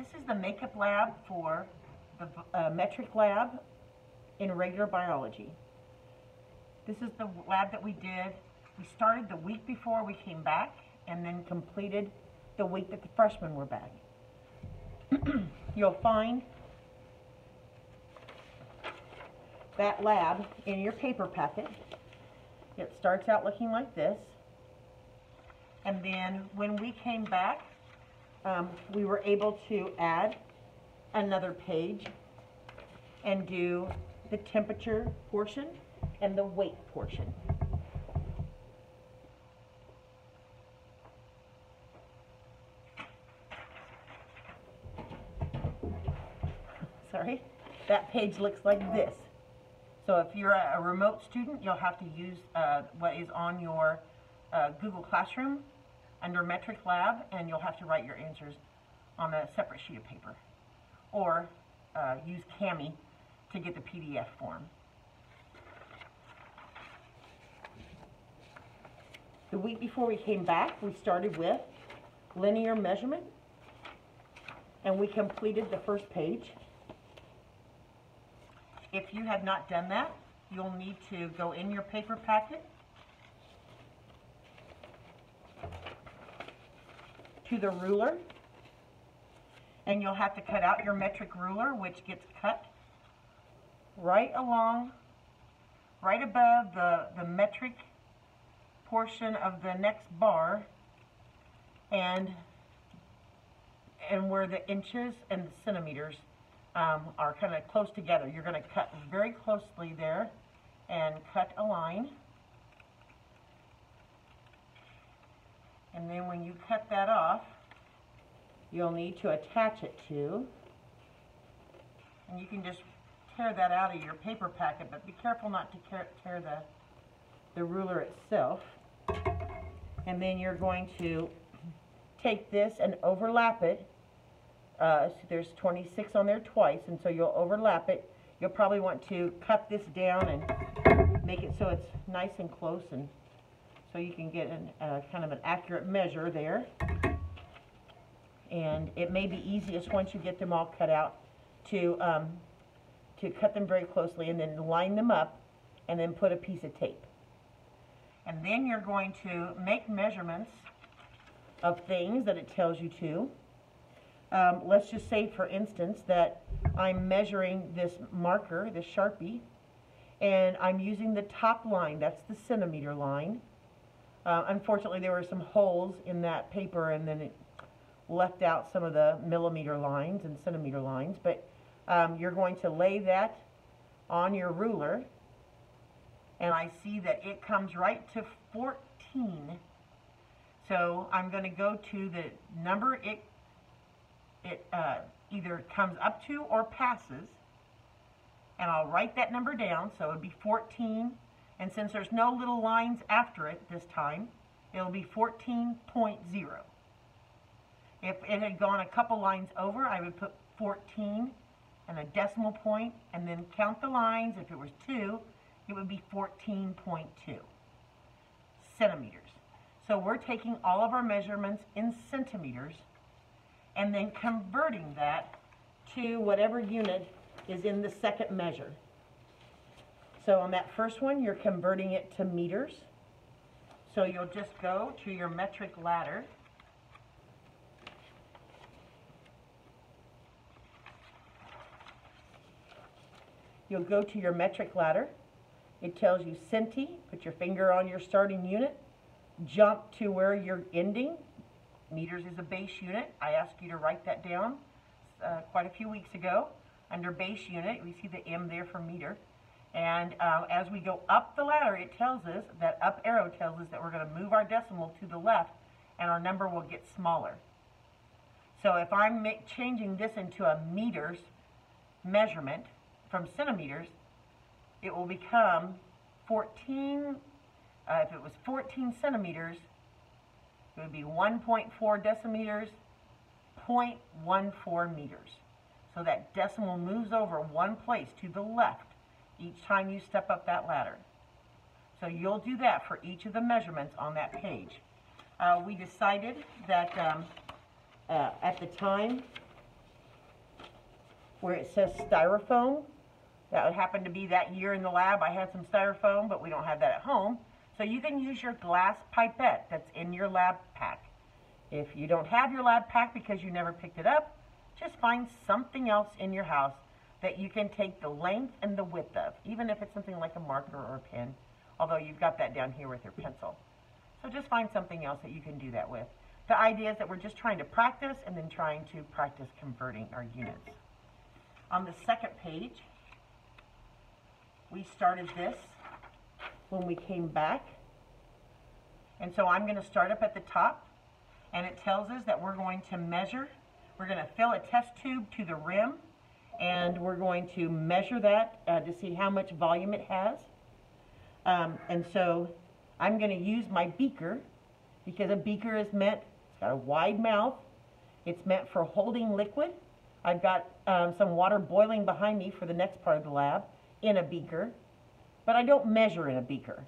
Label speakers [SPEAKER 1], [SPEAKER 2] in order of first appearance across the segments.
[SPEAKER 1] This is the makeup lab for the metric lab in regular biology. This is the lab that we did. We started the week before we came back and then completed the week that the freshmen were back. You'll find that lab in your paper packet. It starts out looking like this. And then when we came back, we were able to add another page and do the temperature portion and the weight portion. Sorry, that page looks like this. So if you're a remote student, you'll have to use what is on your Google Classroom under Metric Lab, and you'll have to write your answers on a separate sheet of paper. Or use Kami to get the PDF form. The week before we came back, we started with linear measurement, and we completed the first page. If you have not done that, you'll need to go in your paper packet to the ruler, and you'll have to cut out your metric ruler, which gets cut right above the metric portion of the next bar, and where the inches and the centimeters are kind of close together. You're going to cut very closely there and cut a line. And then when you cut that off, you'll need to attach it to, and you can just tear that out of your paper packet, but be careful not to tear the ruler itself. And then you're going to take this and overlap it. So there's 26 on there twice, and so you'll overlap it. You'll probably want to cut this down and make it so it's nice and close, and so you can get kind of an accurate measure there. And it may be easiest once you get them all cut out to cut them very closely and then line them up and then put a piece of tape. And then you're going to make measurements of things that it tells you to. Let's just say, for instance, that I'm measuring this marker, this Sharpie, and I'm using the top line. That's the centimeter line. Unfortunately, there were some holes in that paper, and then it left out some of the millimeter lines and centimeter lines. But you're going to lay that on your ruler, and I see that it comes right to 14. So I'm going to go to the number it either comes up to or passes, and I'll write that number down. So it would be 14, and since there's no little lines after it this time, it'll be 14.0. If it had gone a couple lines over, I would put 14 and a decimal point, and then count the lines. If it was 2, it would be 14.2 centimeters. So we're taking all of our measurements in centimeters and then converting that to whatever unit is in the second measure. So on that first one, you're converting it to meters. So you'll just go to your metric ladder. You'll go to your metric ladder. It tells you centi. Put your finger on your starting unit. Jump to where you're ending. Meters is a base unit. I asked you to write that down quite a few weeks ago. Under base unit, we see the M there for meter. And as we go up the ladder, it tells us, that up arrow tells us that we're going to move our decimal to the left, and our number will get smaller. So if I'm changing this into a meters measurement from centimeters, it will become 14. If it was 14 centimeters, it would be 1.4 decimeters, 0.14 meters. So that decimal moves over one place to the left each time you step up that ladder. So you'll do that for each of the measurements on that page. We decided that at the time where it says styrofoam. That would happen to be that year in the lab. I had some styrofoam, but we don't have that at home. So you can use your glass pipette that's in your lab pack. If you don't have your lab pack because you never picked it up, just find something else in your house that you can take the length and the width of, even if it's something like a marker or a pen, although you've got that down here with your pencil. So just find something else that you can do that with. The idea is that we're just trying to practice and then trying to practice converting our units. On the second page, we started this when we came back. And so I'm going to start up at the top, and it tells us that we're going to measure. We're going to fill a test tube to the rim, and we're going to measure that to see how much volume it has. And so I'm going to use my beaker, because a beaker is meant, it's got a wide mouth, it's meant for holding liquid. I've got some water boiling behind me for the next part of the lab in a beaker, but I don't measure in a beaker.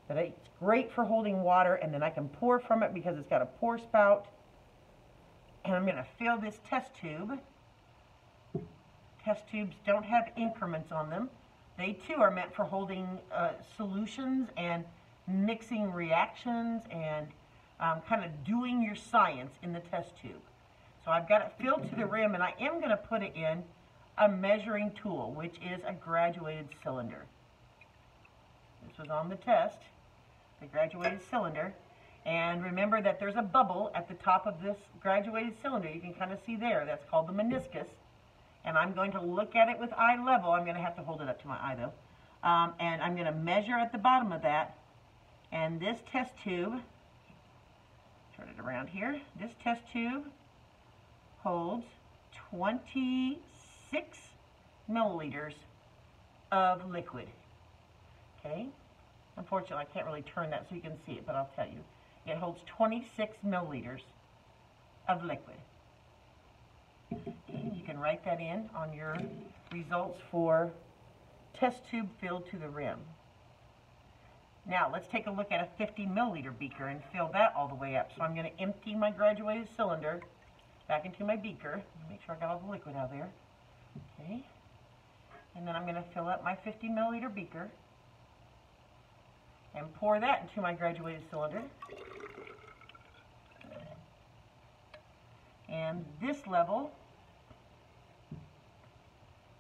[SPEAKER 1] But it's great for holding water, and then I can pour from it because it's got a pour spout. And I'm going to fill this test tube. Test tubes don't have increments on them. They too are meant for holding solutions and mixing reactions and kind of doing your science in the test tube. So I've got it filled to the rim, and I am going to put it in a measuring tool, which is a graduated cylinder. This was on the test, the graduated cylinder. And remember that there's a bubble at the top of this graduated cylinder. You can kind of see there. That's called the meniscus. And I'm going to look at it with eye level. I'm going to have to hold it up to my eye, though. And I'm going to measure at the bottom of that. And this test tube, turn it around here, this test tube holds 26 milliliters of liquid. Okay? Unfortunately, I can't really turn that so you can see it, but I'll tell you. It holds 26 milliliters of liquid. Okay, you can write that in on your results for test tube filled to the rim. Now, let's take a look at a 50 milliliter beaker and fill that all the way up. So I'm going to empty my graduated cylinder back into my beaker. Make sure I got all the liquid out there. Okay. And then I'm going to fill up my 50 milliliter beaker and pour that into my graduated cylinder. And this level,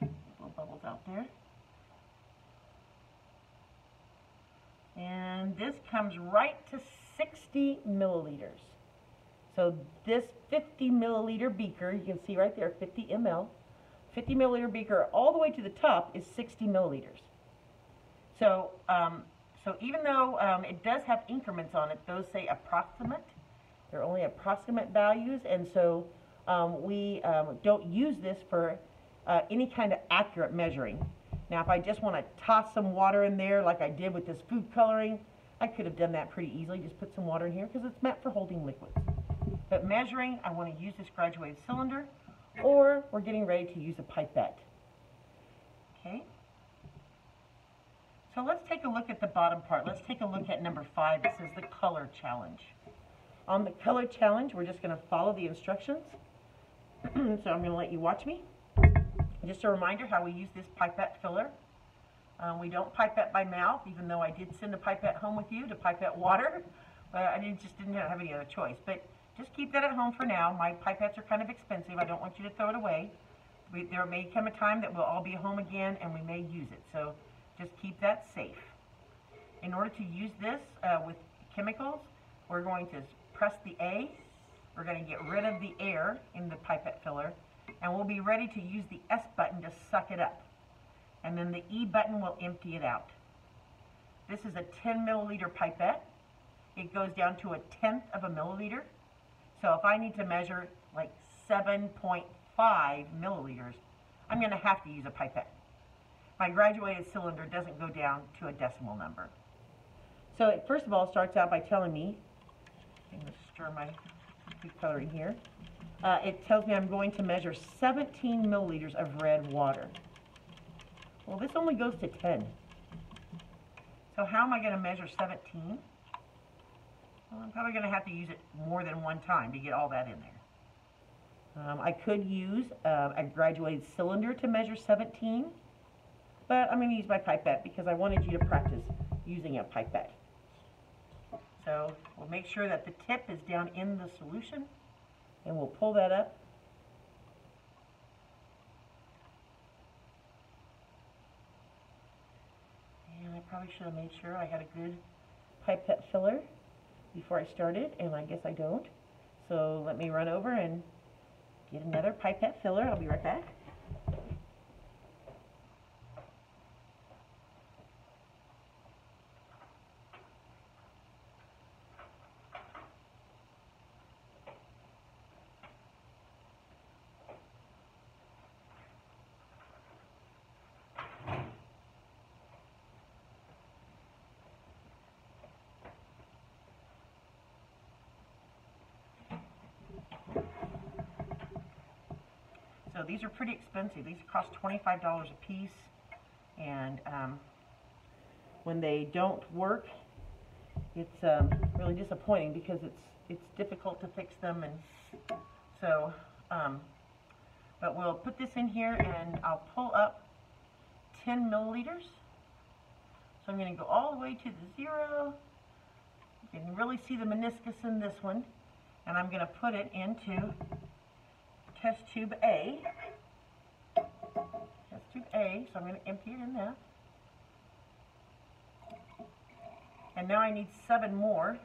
[SPEAKER 1] little bubbles out there. And this comes right to 60 milliliters. So this 50 milliliter beaker, you can see right there, 50 ml, 50 milliliter beaker all the way to the top is 60 milliliters. So, so even though it does have increments on it, those say approximate. They're only approximate values, and so we don't use this for any kind of accurate measuring. Now, if I just want to toss some water in there like I did with this food coloring, I could have done that pretty easily. Just put some water in here because it's meant for holding liquids. But measuring, I want to use this graduated cylinder, or we're getting ready to use a pipette. Okay? So let's take a look at the bottom part. Let's take a look at number 5. It says the color challenge. On the color challenge, we're just going to follow the instructions. So I'm going to let you watch me. Just a reminder how we use this pipette filler. We don't pipette by mouth, even though I did send a pipette home with you to pipette water. But I just didn't have any other choice. But just keep that at home for now. My pipettes are kind of expensive. I don't want you to throw it away. There may come a time that we'll all be home again and we may use it. So just keep that safe. In order to use this with chemicals, we're going to press the A. We're going to get rid of the air in the pipette filler. And we'll be ready to use the S button to suck it up. And then the E button will empty it out. This is a 10 milliliter pipette. It goes down to 1/10 of a milliliter. So if I need to measure like 7.5 milliliters, I'm going to have to use a pipette. My graduated cylinder doesn't go down to a decimal number. So it first of all starts out by telling me, I'm going to stir my food coloring here. It tells me I'm going to measure 17 milliliters of red water. Well, this only goes to 10. So how am I going to measure 17? Well, I'm probably going to have to use it more than one time to get all that in there. I could use a graduated cylinder to measure 17, but I'm going to use my pipette because I wanted you to practice using a pipette. So we'll make sure that the tip is down in the solution, and we'll pull that up. And I probably should have made sure I had a good pipette filler before I started, and I guess I don't. So let me run over and get another pipette filler. I'll be right back. So these are pretty expensive. These cost $25 a piece, and when they don't work, it's really disappointing because it's difficult to fix them, and so but we'll put this in here, and I'll pull up 10 milliliters. So I'm going to go all the way to the 0. You can really see the meniscus in this one, and I'm going to put it into test tube A. Test tube A, so I'm going to empty it in there. And now I need 7 more.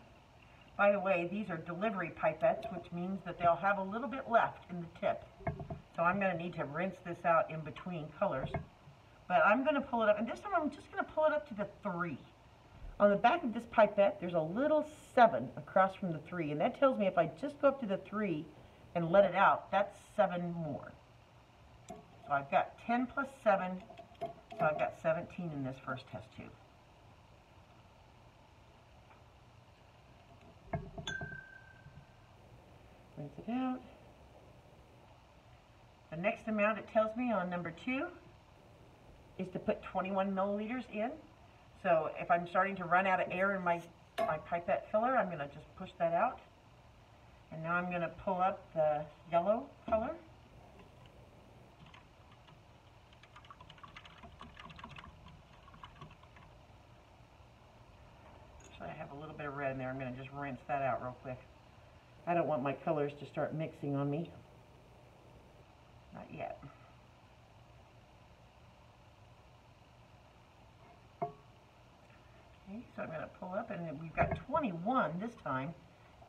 [SPEAKER 1] By the way, these are delivery pipettes, which means that they'll have a little bit left in the tip. So I'm going to need to rinse this out in between colors. But I'm going to pull it up, and this time I'm just going to pull it up to the 3. On the back of this pipette, there's a little 7 across from the 3, and that tells me if I just go up to the 3 and let it out, that's 7 more. So I've got 10 plus 7, so I've got 17 in this first test tube. Rinse it out. The next amount it tells me on number 2 is to put 21 milliliters in. So if I'm starting to run out of air in my pipette filler, I'm going to just push that out. And now I'm going to pull up the yellow color. So I have a little bit of red in there. I'm going to just rinse that out real quick. I don't want my colors to start mixing on me. Not yet. Okay, so I'm going to pull up, and we've got 21 this time.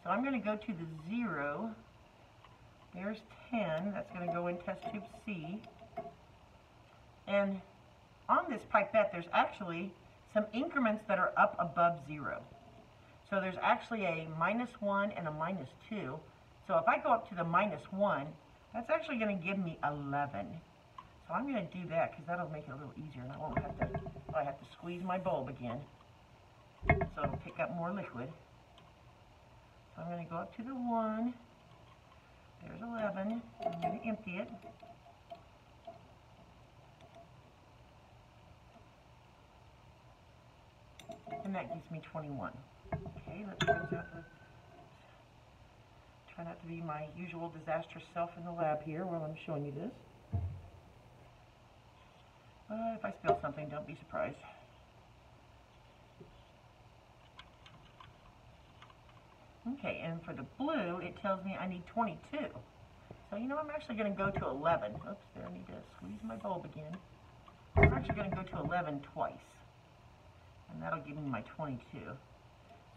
[SPEAKER 1] So I'm going to go to the 0. There's 10. That's going to go in test tube C. And on this pipette, there's actually some increments that are up above 0. So there's actually a -1 and a -2. So if I go up to the -1, that's actually going to give me 11. So I'm going to do that because that'll make it a little easier, and I won't have to, I have to squeeze my bulb again. So it'll pick up more liquid. So I'm going to go up to the 1. There's 11. I'm going to empty it. And that gives me 21. Okay, let's rinse out the... Try not to be my usual disastrous self in the lab here while I'm showing you this. If I spill something, don't be surprised. Okay, and for the blue, it tells me I need 22. So, you know, I'm actually going to go to 11. Oops, there, I need to squeeze my bulb again. I'm actually going to go to 11 twice. And that'll give me my 22. So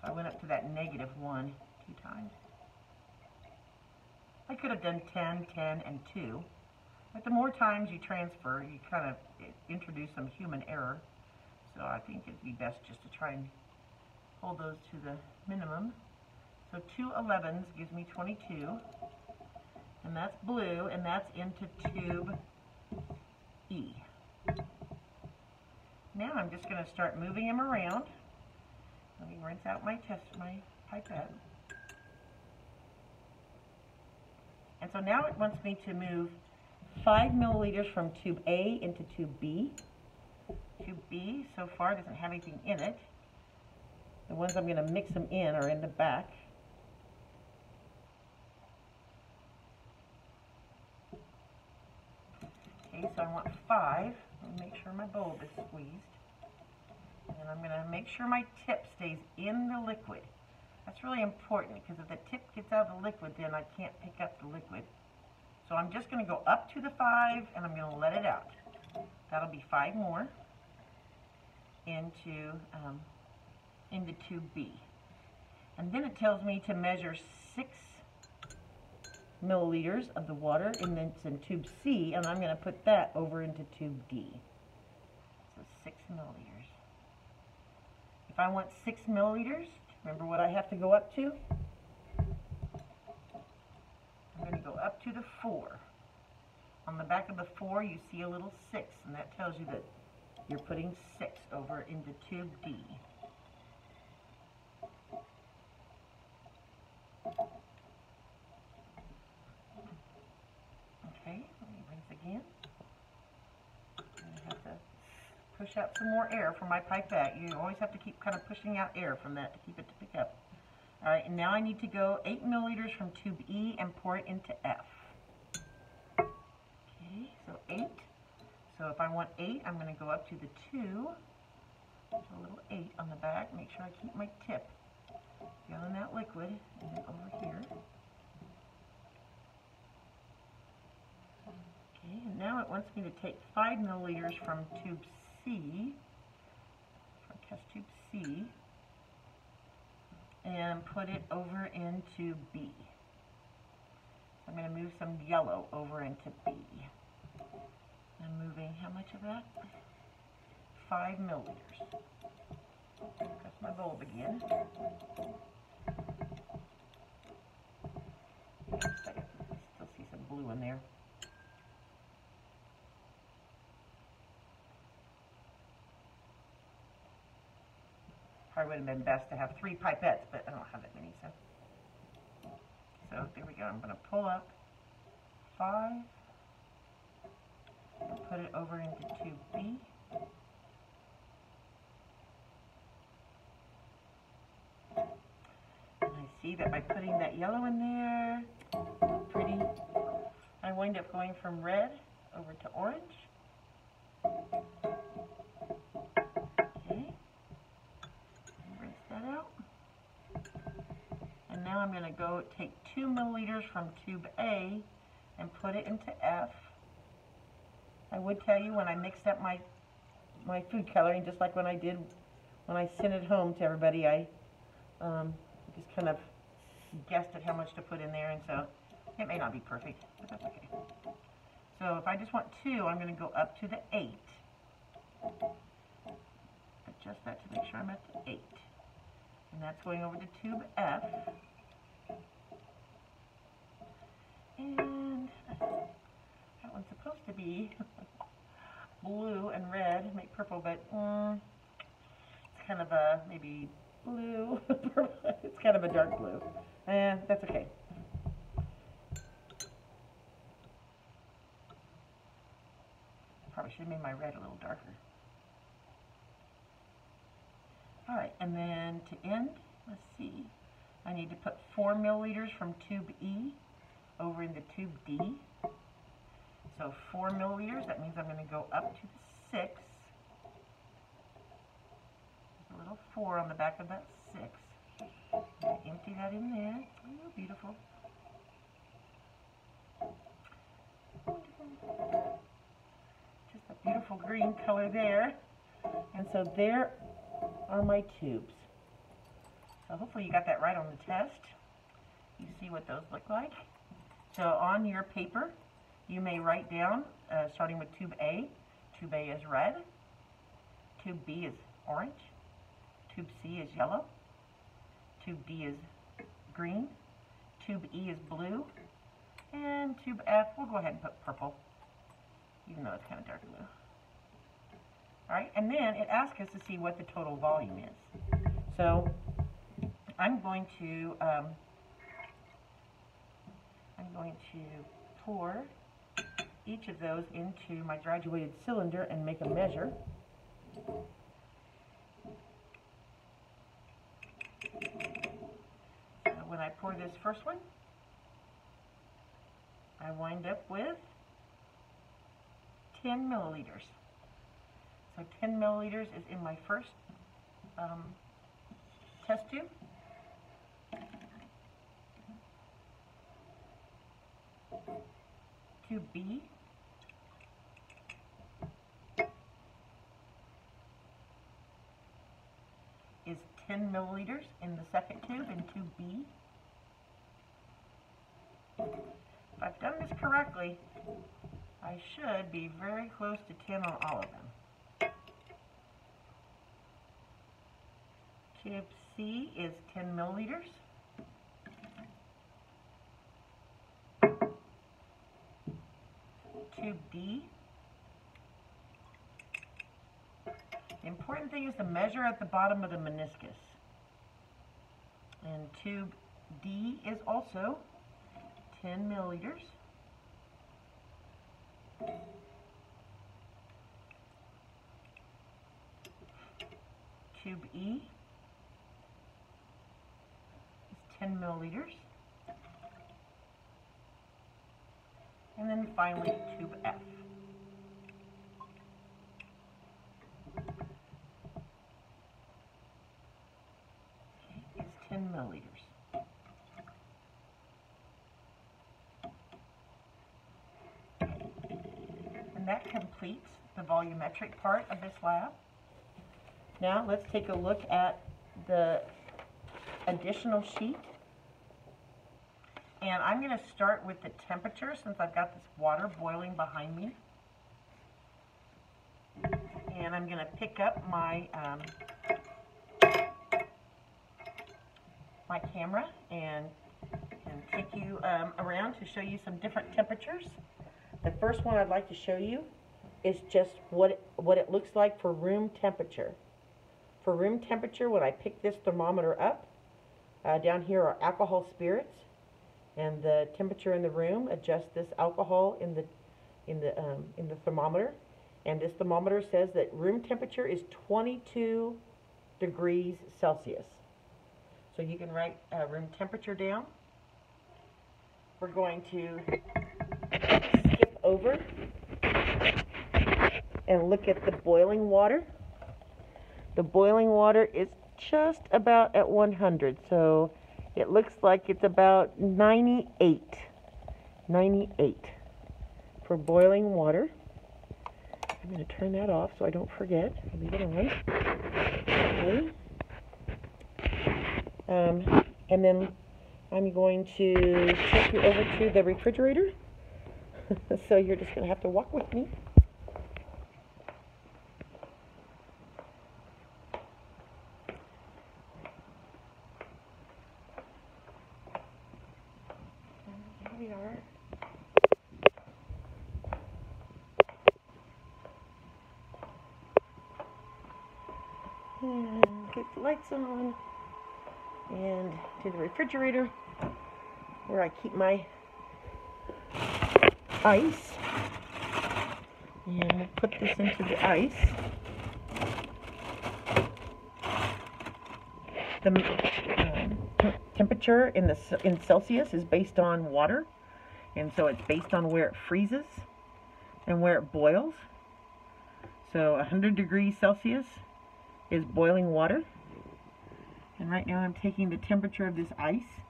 [SPEAKER 1] I went up to that -1 2 times. I could have done 10, 10, and 2. But the more times you transfer, you kind of introduce some human error. So I think it'd be best just to try and hold those to the minimum. So 2 11s gives me 22. And that's blue, and that's into tube E. Now I'm just going to start moving them around. Let me rinse out my pipette. And so now it wants me to move 5 milliliters from tube A into tube B. Tube B so far doesn't have anything in it. The ones I'm going to mix them in are in the back. so I want 5. Let me make sure my bulb is squeezed. And I'm going to make sure my tip stays in the liquid. That's really important because if the tip gets out of the liquid, then I can't pick up the liquid. So I'm just going to go up to the 5 and I'm going to let it out. That'll be 5 more into tube B. And then it tells me to measure 6 milliliters of the water, and then it's in tube C, and I'm going to put that over into tube D. So 6 milliliters. If I want 6 milliliters, remember what I have to go up to? I'm going to go up to the 4. On the back of the 4, you see a little 6, and that tells you that you're putting 6 over into tube D. Okay, let me rinse again. I have to push out some more air from my pipette. You always have to keep kind of pushing out air from that to keep it to pick up. All right, and now I need to go 8 milliliters from tube E and pour it into F. Okay, so 8. So if I want 8, I'm going to go up to the 2. So a little 8 on the back. Make sure I keep my tip down in that liquid, and then over here. Okay, and now it wants me to take 5 milliliters from tube C, from test tube C, and put it over into B. So I'm going to move some yellow over into B. I'm moving how much of that? 5 milliliters. Press my bulb again. Wait a second, I still see some blue in there. Probably would have been best to have 3 pipettes, but I don't have that many, so. So there we go. I'm going to pull up 5 and put it over into tube B. And I see that by putting that yellow in there, pretty, I wind up going from red over to orange. Okay. Rinse that out. And now I'm going to go take 2 milliliters from tube A and put it into F. I would tell you when I mixed up my food coloring, just like when I did when I sent it home to everybody, I just kind of guessed at how much to put in there, and so it may not be perfect, but that's okay. So if I just want 2, I'm going to go up to the 8. Adjust that to make sure I'm at the 8. And that's going over to tube F. And that one's supposed to be blue and red, make purple, but it's kind of a maybe blue. It's kind of a dark blue. That's okay. Probably should have made my red a little darker. All right, and then to end, let's see, I need to put 4 milliliters from tube E over into tube D. So 4 milliliters, that means I'm going to go up to the 6. There's a little 4 on the back of that 6. Empty that in there. Oh, beautiful. Just a beautiful green color there. And so there are my tubes. So hopefully you got that right on the test. You see what those look like. So on your paper, you may write down, starting with tube A. Tube A is red. Tube B is orange. Tube C is yellow. Tube D is green. Tube E is blue. And tube F, we'll go ahead and put purple, even though it's kind of dark blue. All right, and then it asks us to see what the total volume is. So I'm going to pour each of those into my graduated cylinder and make a measure. So when I pour this first one, I wind up with 10 milliliters. So 10 milliliters is in my first test tube. Tube B is 10 milliliters in the second tube, in tube B. If I've done this correctly, I should be very close to 10 on all of them. Tube C is 10 milliliters. Tube D. The important thing is to measure at the bottom of the meniscus. And tube D is also 10 milliliters. Tube E is 10 milliliters. And then finally, tube F. Okay, is 10 milliliters. And that completes the volumetric part of this lab. Now let's take a look at the additional sheet. And I'm going to start with the temperature since I've got this water boiling behind me. And I'm going to pick up my my camera and take you around to show you some different temperatures. The first one I'd like to show you is just what it looks like for room temperature. For room temperature, when I pick this thermometer up, down here are alcohol spirits. And the temperature in the room adjusts this alcohol in the thermometer. And this thermometer says that room temperature is 22 degrees Celsius. So you can write room temperature down. We're going to skip over and look at the boiling water. The boiling water is just about at 100. So it looks like it's about 98 for boiling water. I'm going to turn that off so I don't forget. I'll leave it on. Okay. And then I'm going to take you over to the refrigerator. So you're just going to have to walk with me. We are. And get the lights on and to the refrigerator where I keep my ice. And we'll put this into the ice. The temperature in Celsius is based on water, and so it's based on where it freezes and where it boils. So 100 degrees Celsius is boiling water, and right now I'm taking the temperature of this ice.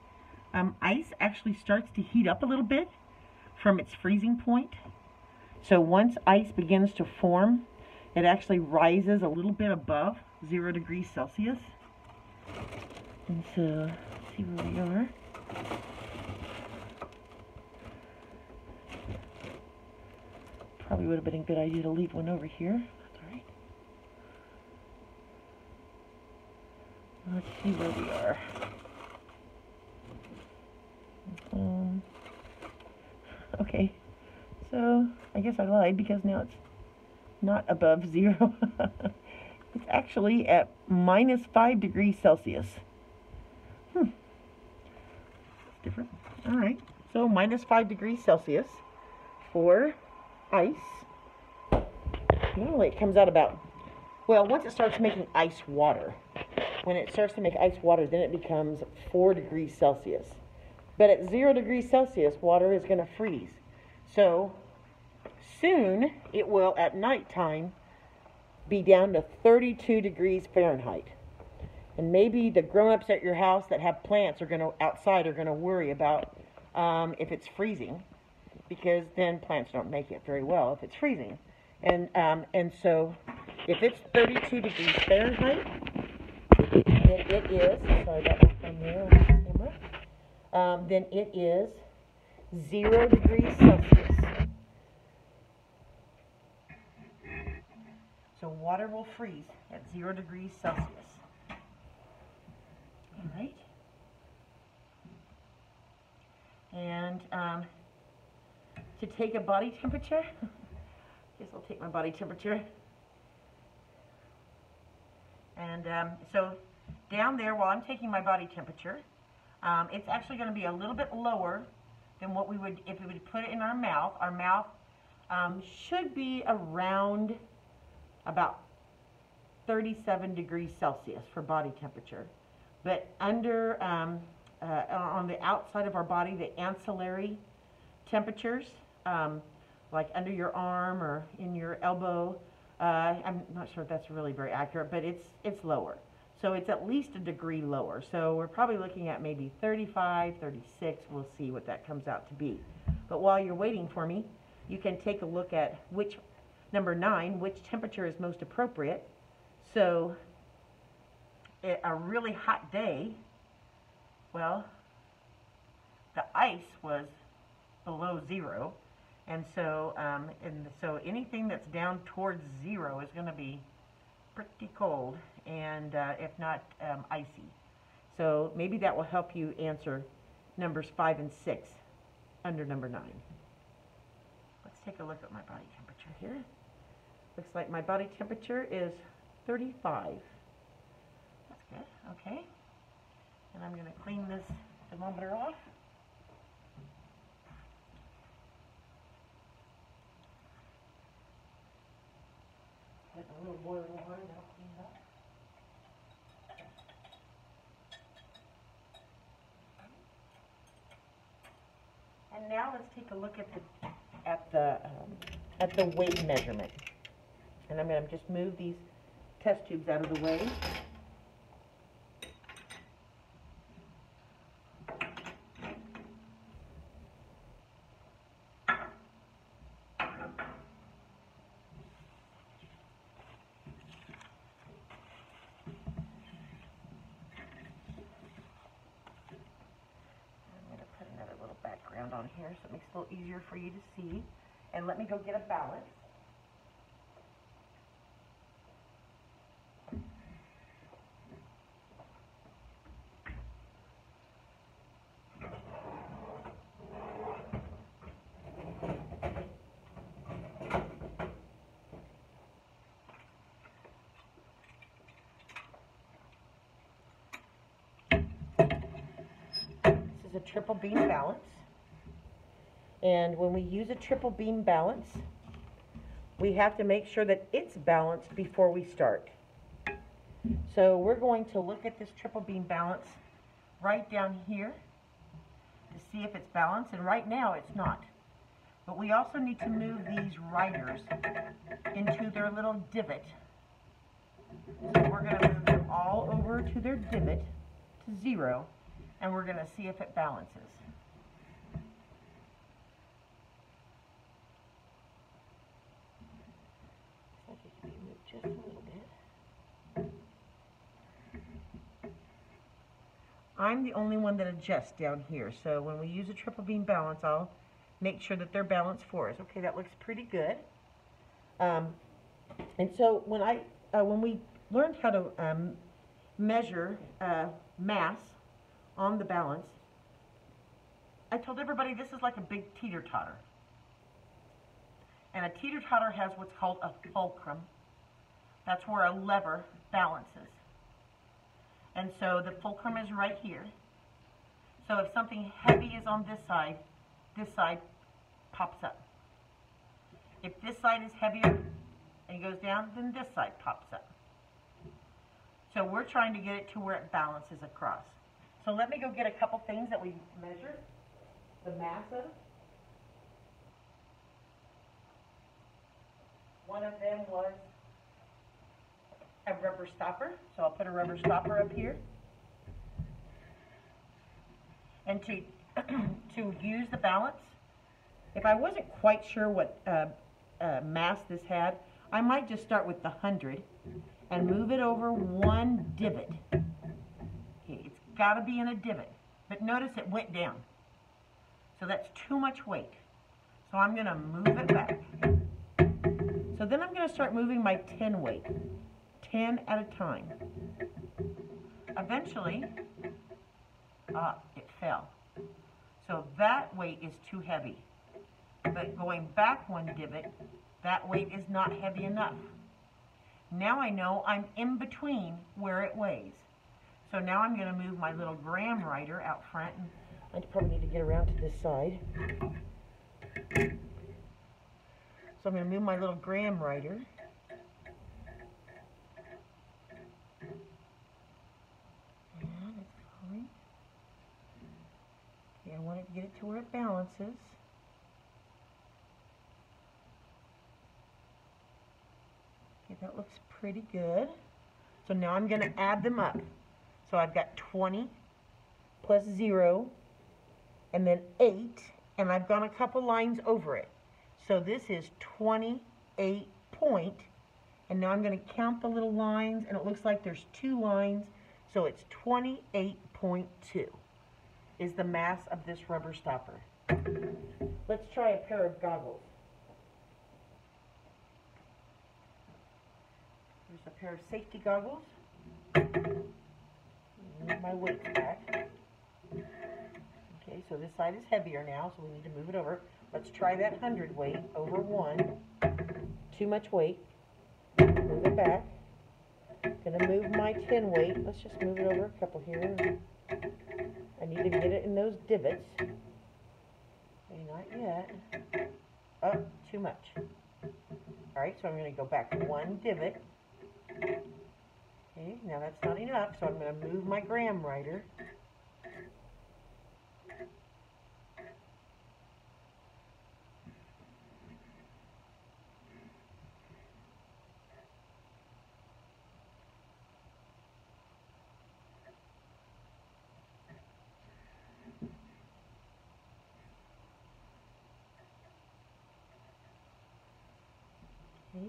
[SPEAKER 1] Ice actually starts to heat up a little bit from its freezing point. So once ice begins to form, it actually rises a little bit above 0 degrees Celsius. And so, let's see where we are. Probably would have been a good idea to leave one over here. That's all right. Let's see where we are. Okay, so I guess I lied because now it's not above 0. It's actually at minus 5 degrees Celsius. It's different. All right, so minus 5 degrees Celsius for ice. Normally it comes out about, well, once it starts making ice water, when it starts to make ice water, then it becomes 4 degrees Celsius. But at 0 degrees Celsius, water is going to freeze. So soon it will, at nighttime, be down to 32 degrees Fahrenheit. And maybe the grown-ups at your house that have plants outside are going to worry about if it's freezing, because then plants don't make it very well if it's freezing. And so if it's 32 degrees Fahrenheit, then it is, sorry about that thumbnail on the camera, then it is 0 degrees Celsius. So water will freeze at 0 degrees Celsius. All right. And to take a body temperature, I guess I'll take my body temperature. And so down there, while I'm taking my body temperature, it's actually going to be a little bit lower than what we would, if we would put it in our mouth. Our mouth should be around about 37 degrees Celsius for body temperature. But under, on the outside of our body, the ancillary temperatures, like under your arm or in your elbow, I'm not sure if that's really very accurate, but it's lower. So it's at least a degree lower. So we're probably looking at maybe 35, 36. We'll see what that comes out to be. But while you're waiting for me, you can take a look at number 9, which temperature is most appropriate. So a really hot day, well, the ice was below 0. And so anything that's down towards 0 is going to be pretty cold, and if not icy. So maybe that will help you answer numbers 5 and 6 under number 9. Let's take a look at my body temperature here. Looks like my body temperature is 35. That's good. Okay. And I'm going to clean this thermometer off. Put a little boiling water, that'll clean it up. And now let's take a look at the weight measurement. And I'm going to just move these test tubes out of the way. Background on here so it makes it a little easier for you to see. And let me go get a balance. This is a triple beam balance. And when we use a triple beam balance, we have to make sure that it's balanced before we start. So we're going to look at this triple beam balance right down here to see if it's balanced. And right now it's not. But we also need to move these riders into their little divot. So we're going to move them all over to their divot to 0. And we're going to see if it balances. Just a little bit. I'm the only one that adjusts down here, so when we use a triple beam balance, I'll make sure that they're balanced for us. Okay, that looks pretty good. And so when we learned how to measure mass on the balance, I told everybody this is like a big teeter-totter. And a teeter-totter has what's called a fulcrum. That's where a lever balances. And so the fulcrum is right here. So if something heavy is on this side pops up. If this side is heavier and goes down, then this side pops up. So we're trying to get it to where it balances across. So let me go get a couple things that we measured the mass of. One of them was a rubber stopper, so I'll put a rubber stopper up here. And to to use the balance, if I wasn't quite sure what mass this had, I might just start with the 100 and move it over one divot. Okay, it's got to be in a divot, but notice it went down. So that's too much weight. So I'm going to move it back. So then I'm going to start moving my 10 weight, 10 at a time. Eventually, it fell. So that weight is too heavy. But going back one divot, that weight is not heavy enough. Now I know I'm in between where it weighs. So now I'm going to move my little gram writer out front. And I probably need to get around to this side. So I'm going to move my little gram writer. And it's going. Okay, I want to get it to where it balances. Okay, that looks pretty good. So now I'm going to add them up. So I've got 20 plus 0 and then 8, and I've gone a couple lines over it. So this is 28 point, and now I'm going to count the little lines, and it looks like there's 2 lines, so it's 28.2 is the mass of this rubber stopper. Let's try a pair of goggles. Here's a pair of safety goggles. Move my weights back. Okay, so this side is heavier now, so we need to move it over. Let's try that 100 weight over 1. Too much weight. Move it back. Gonna move my 10 weight. Let's just move it over a couple here. I need to get it in those divots. Okay, not yet. Oh, too much. Alright, so I'm gonna go back 1 divot. Okay, now that's not enough, so I'm going to move my gram writer. Okay.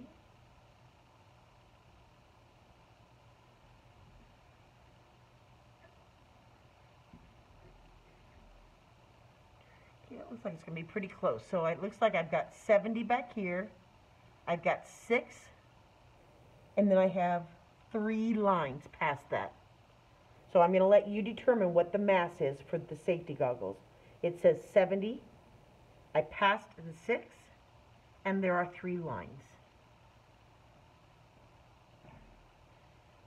[SPEAKER 1] It looks like it's going to be pretty close. So it looks like I've got 70 back here. I've got 6. And then I have 3 lines past that. So I'm going to let you determine what the mass is for the safety goggles. It says 70. I passed the 6. And there are 3 lines.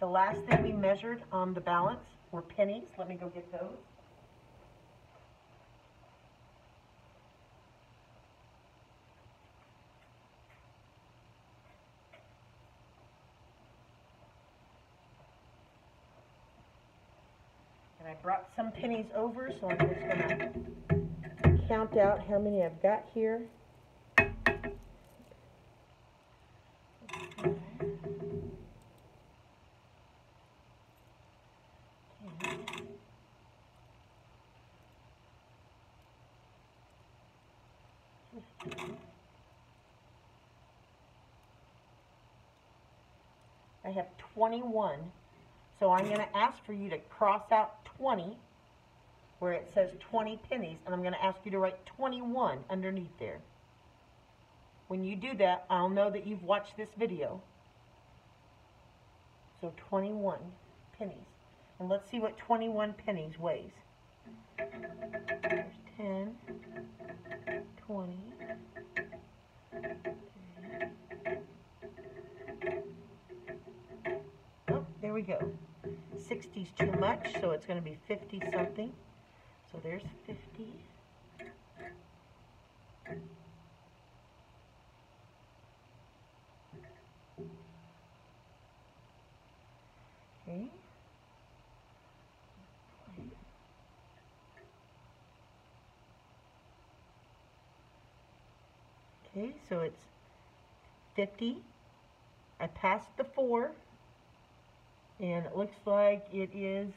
[SPEAKER 1] The last thing we measured on the balance were pennies. Let me go get those. And I brought some pennies over, so I'm just going to count out how many I've got here. I have 21. So I'm going to ask for you to cross out 20 where it says 20 pennies, and I'm going to ask you to write 21 underneath there. When you do that, I'll know that you've watched this video. So 21 pennies. And let's see what 21 pennies weighs. There's 10, 20, 30. Oh, there we go. 60's too much, so it's going to be 50 something. So there's 50. Okay. Okay, so it's 50. I passed the 4, and it looks like it is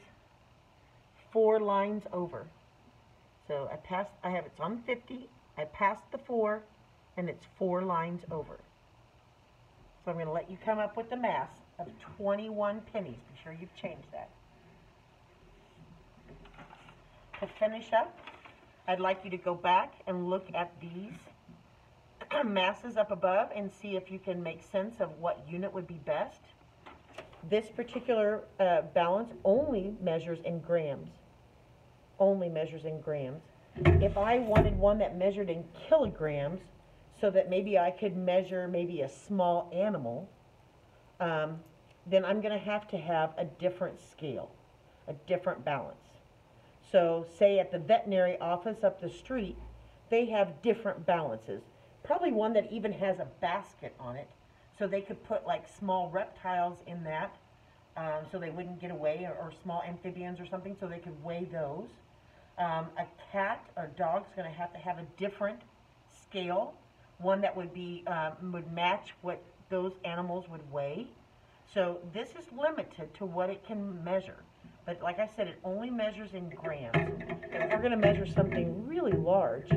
[SPEAKER 1] 4 lines over. So it's on 50, I passed the 4, and it's 4 lines over. So I'm going to let you come up with the mass of 21 pennies. Be sure you've changed that. To finish up, I'd like you to go back and look at these masses up above and see if you can make sense of what unit would be best. This particular balance only measures in grams. Only measures in grams. If I wanted one that measured in kilograms, so that maybe I could measure maybe a small animal, then I'm going to have a different scale, a different balance. So say at the veterinary office up the street, they have different balances. Probably one that even has a basket on it, so they could put like small reptiles in that, so they wouldn't get away, or small amphibians or something, so they could weigh those. A cat or dog's going to have a different scale, one that would match what those animals would weigh. So this is limited to what it can measure. But like I said, it only measures in grams. If we're going to measure something really large,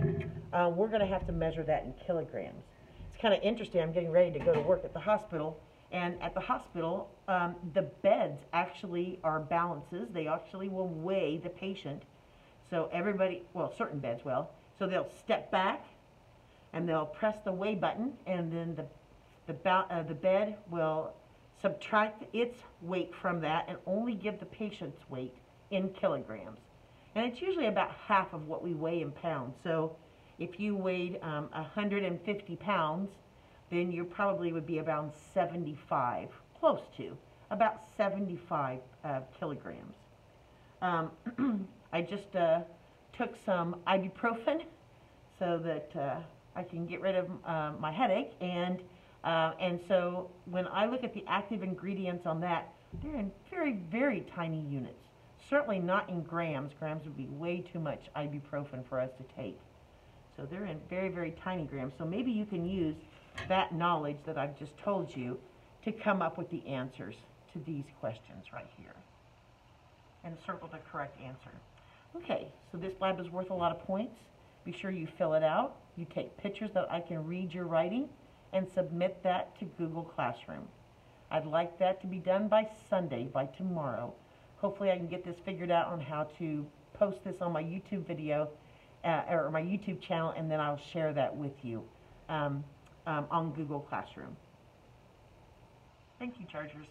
[SPEAKER 1] we're going to have to measure that in kilograms. It's kind of interesting. I'm getting ready to go to work at the hospital. And at the hospital, the beds actually are balances. They actually will weigh the patient. So everybody, well, certain beds will. So they'll step back, and they'll press the weigh button, and then the bed will subtract its weight from that and only give the patient's weight in kilograms. And it's usually about half of what we weigh in pounds. So if you weighed 150 pounds, then you probably would be around 75, close to, about 75 kilograms. I just took some ibuprofen so that I can get rid of my headache, and so when I look at the active ingredients on that, they're in very, very tiny units. Certainly not in grams. Grams would be way too much ibuprofen for us to take. So they're in very, very tiny grams. So maybe you can use that knowledge that I've just told you to come up with the answers to these questions right here. And circle the correct answer. Okay, so this lab is worth a lot of points. Be sure you fill it out. You take pictures that I can read your writing and submit that to Google Classroom. I'd like that to be done by Sunday, by tomorrow. Hopefully I can get this figured out on how to post this on my YouTube video, or my YouTube channel, and then I'll share that with you on Google Classroom. Thank you, Chargers.